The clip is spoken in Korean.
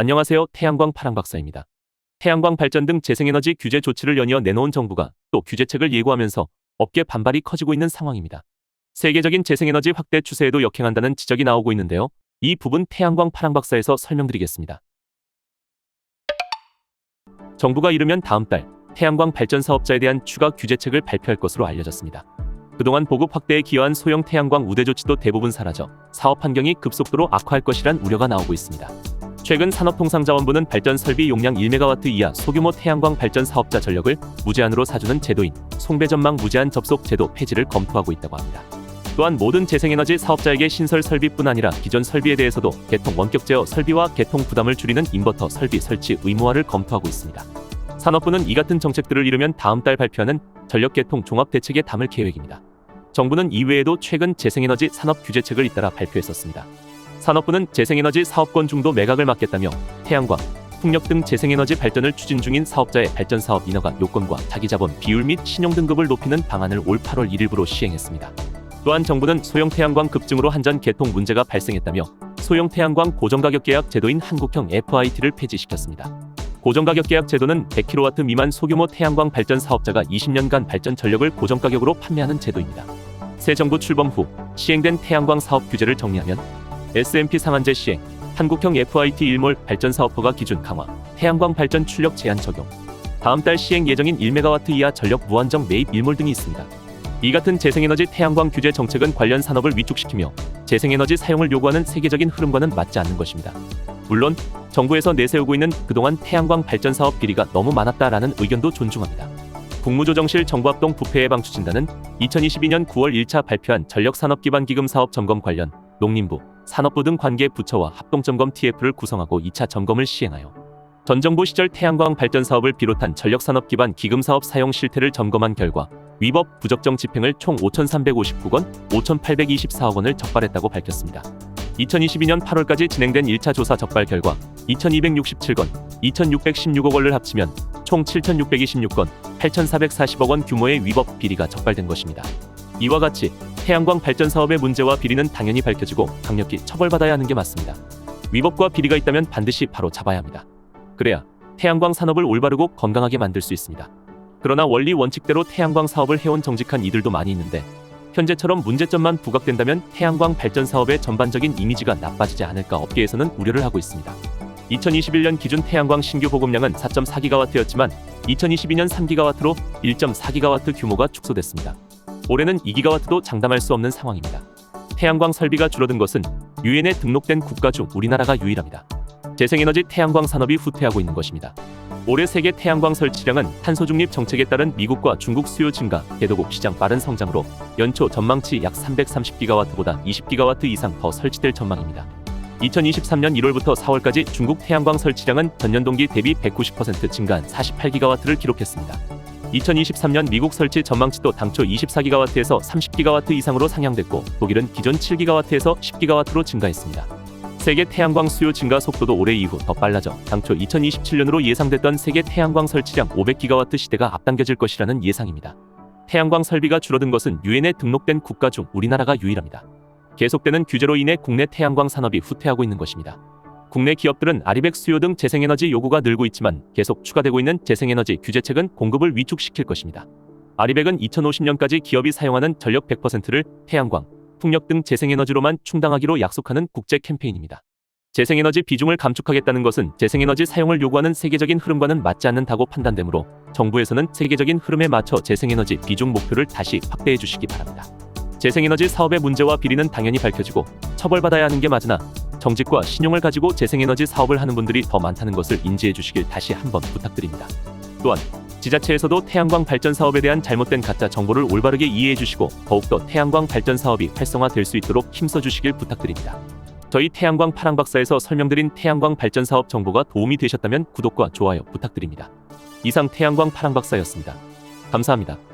안녕하세요. 태양광 파랑박사입니다. 태양광 발전 등 재생에너지 규제 조치를 연이어 내놓은 정부가 또 규제책을 예고하면서 업계 반발이 커지고 있는 상황입니다. 세계적인 재생에너지 확대 추세에도 역행한다는 지적이 나오고 있는데요. 이 부분 태양광 파랑박사에서 설명드리겠습니다. 정부가 이르면 다음 달 태양광 발전 사업자에 대한 추가 규제책을 발표할 것으로 알려졌습니다. 그동안 보급 확대에 기여한 소형 태양광 우대 조치도 대부분 사라져 사업 환경이 급속도로 악화할 것이란 우려가 나오고 있습니다. 최근 산업통상자원부는 발전 설비 용량 1메가와트 이하 소규모 태양광 발전 사업자 전력을 무제한으로 사주는 제도인 송배전망 무제한 접속 제도 폐지를 검토하고 있다고 합니다. 또한 모든 재생에너지 사업자에게 신설 설비뿐 아니라 기존 설비에 대해서도 개통 원격 제어 설비와 개통 부담을 줄이는 인버터 설비 설치 의무화를 검토하고 있습니다. 산업부는 이 같은 정책들을 이루면 다음 달 발표하는 전력 개통 종합 대책에 담을 계획입니다. 정부는 이외에도 최근 재생에너지 산업 규제책을 잇따라 발표했었습니다. 산업부는 재생에너지 사업권 중도 매각을 막겠다며 태양광, 풍력 등 재생에너지 발전을 추진 중인 사업자의 발전 사업 인허가 요건과 자기자본 비율 및 신용 등급을 높이는 방안을 올 8월 1일부로 시행했습니다. 또한 정부는 소형 태양광 급증으로 한전 개통 문제가 발생했다며 소형 태양광 고정가격 계약 제도인 한국형 FIT를 폐지시켰습니다. 고정가격 계약 제도는 100kW 미만 소규모 태양광 발전 사업자가 20년간 발전 전력을 고정가격으로 판매하는 제도입니다. 새 정부 출범 후 시행된 태양광 사업 규제를 정리하면 S&P 상한제 시행, 한국형 FIT 일몰 발전 사업허가 기준 강화, 태양광 발전 출력 제한 적용, 다음 달 시행 예정인 1메가와트 이하 전력 무한정 매입 일몰 등이 있습니다. 이 같은 재생에너지 태양광 규제 정책은 관련 산업을 위축시키며 재생에너지 사용을 요구하는 세계적인 흐름과는 맞지 않는 것입니다. 물론 정부에서 내세우고 있는 그동안 태양광 발전 사업 비리가 너무 많았다라는 의견도 존중합니다. 국무조정실 정부합동 부패 예방 추진단은 2022년 9월 1차 발표한 전력산업기반기금 사업 점검 관련 농림부, 산업부 등 관계 부처와 합동점검 TF를 구성하고 2차 점검을 시행하여 전 정부 시절 태양광 발전 사업을 비롯한 전력산업 기반 기금 사업 사용 실태를 점검한 결과 위법 부적정 집행을 총 5,359건, 5,824억 원을 적발했다고 밝혔습니다. 2022년 8월까지 진행된 1차 조사 적발 결과 2,267건, 2,616억 원을 합치면 총 7,626건, 8,440억 원 규모의 위법 비리가 적발된 것입니다. 이와 같이 태양광 발전 사업의 문제와 비리는 당연히 밝혀지고 강력히 처벌받아야 하는 게 맞습니다. 위법과 비리가 있다면 반드시 바로 잡아야 합니다. 그래야 태양광 산업을 올바르고 건강하게 만들 수 있습니다. 그러나 원리 원칙대로 태양광 사업을 해온 정직한 이들도 많이 있는데 현재처럼 문제점만 부각된다면 태양광 발전 사업의 전반적인 이미지가 나빠지지 않을까 업계에서는 우려를 하고 있습니다. 2021년 기준 태양광 신규 보급량은 4.4GW였지만 2022년 3GW로 1.4GW 규모가 축소됐습니다. 올해는 2GW도 장담할 수 없는 상황입니다. 태양광 설비가 줄어든 것은 유엔에 등록된 국가 중 우리나라가 유일합니다. 재생에너지 태양광 산업이 후퇴하고 있는 것입니다. 올해 세계 태양광 설치량은 탄소 중립 정책에 따른 미국과 중국 수요 증가, 개도국 시장 빠른 성장으로 연초 전망치 약 330GW보다 20GW 이상 더 설치될 전망입니다. 2023년 1월부터 4월까지 중국 태양광 설치량은 전년 동기 대비 190% 증가한 48GW를 기록했습니다. 2023년 미국 설치 전망치도 당초 24GW에서 30GW 이상으로 상향됐고 독일은 기존 7GW에서 10GW로 증가했습니다. 세계 태양광 수요 증가 속도도 올해 이후 더 빨라져 당초 2027년으로 예상됐던 세계 태양광 설치량 500GW 시대가 앞당겨질 것이라는 예상입니다. 태양광 설비가 줄어든 것은 유엔에 등록된 국가 중 우리나라가 유일합니다. 계속되는 규제로 인해 국내 태양광 산업이 후퇴하고 있는 것입니다. 국내 기업들은 아리백 수요 등 재생에너지 요구가 늘고 있지만 계속 추가되고 있는 재생에너지 규제책은 공급을 위축시킬 것입니다. 아리백은 2050년까지 기업이 사용하는 전력 100%를 태양광, 풍력 등 재생에너지로만 충당하기로 약속하는 국제 캠페인입니다. 재생에너지 비중을 감축하겠다는 것은 재생에너지 사용을 요구하는 세계적인 흐름과는 맞지 않는다고 판단되므로 정부에서는 세계적인 흐름에 맞춰 재생에너지 비중 목표를 다시 확대해 주시기 바랍니다. 재생에너지 사업의 문제와 비리는 당연히 밝혀지고 처벌받아야 하는 게 맞으나 정직과 신용을 가지고 재생에너지 사업을 하는 분들이 더 많다는 것을 인지해 주시길 다시 한번 부탁드립니다. 또한 지자체에서도 태양광 발전 사업에 대한 잘못된 가짜 정보를 올바르게 이해해 주시고 더욱더 태양광 발전 사업이 활성화될 수 있도록 힘써 주시길 부탁드립니다. 저희 태양광 파랑박사에서 설명드린 태양광 발전 사업 정보가 도움이 되셨다면 구독과 좋아요 부탁드립니다. 이상 태양광 파랑박사였습니다. 감사합니다.